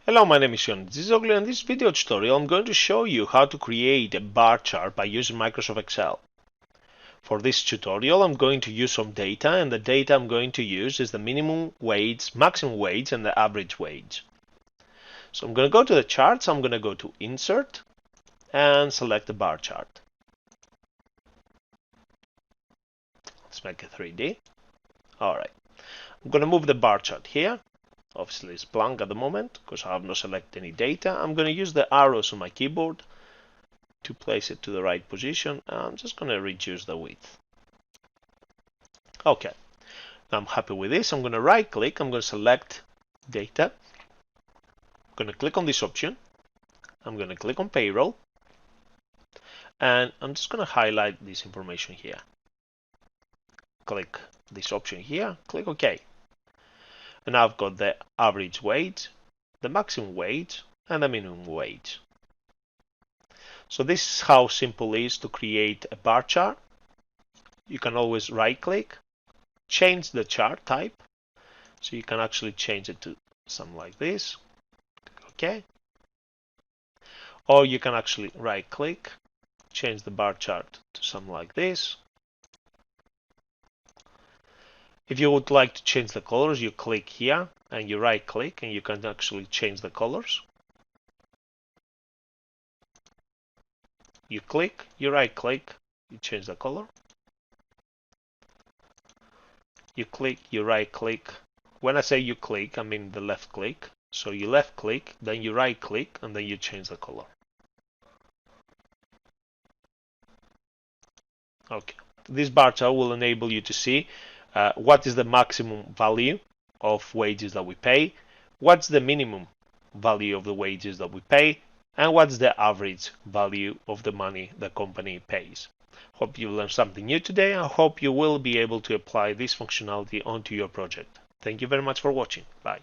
Hello, my name is Jon Zizoglu, and in this video tutorial I'm going to show you how to create a bar chart by using Microsoft Excel. For this tutorial I'm going to use some data, and the data I'm going to use is the minimum wage, maximum wage, and the average wage. So I'm going to go to the charts, I'm going to go to Insert and select the bar chart. Let's make it 3D. Alright, I'm going to move the bar chart here. Obviously it's blank at the moment because I have not selected any data. I'm going to use the arrows on my keyboard to place it to the right position. I'm just going to reduce the width. Okay, now I'm happy with this. I'm going to right click, I'm going to select data. I'm going to click on this option. I'm going to click on payroll, and I'm just going to highlight this information here. Click this option here, click OK. And now I've got the average wage, the maximum wage, and the minimum wage. So this is how simple it is to create a bar chart. You can always right click, change the chart type, so you can actually change it to something like this. Okay. Or you can actually right click, change the bar chart to something like this. If you would like to change the colors, you click here and you right click and you can actually change the colors. You click, you right click, you change the color. You click, you right click. When I say you click, I mean the left click. So you left click, then you right click, and then you change the color. Okay. This bar chart will enable you to see what is the maximum value of wages that we pay, what's the minimum value of the wages that we pay, and what's the average value of the money the company pays. Hope you learned something new today. I hope you will be able to apply this functionality onto your project. Thank you very much for watching. Bye.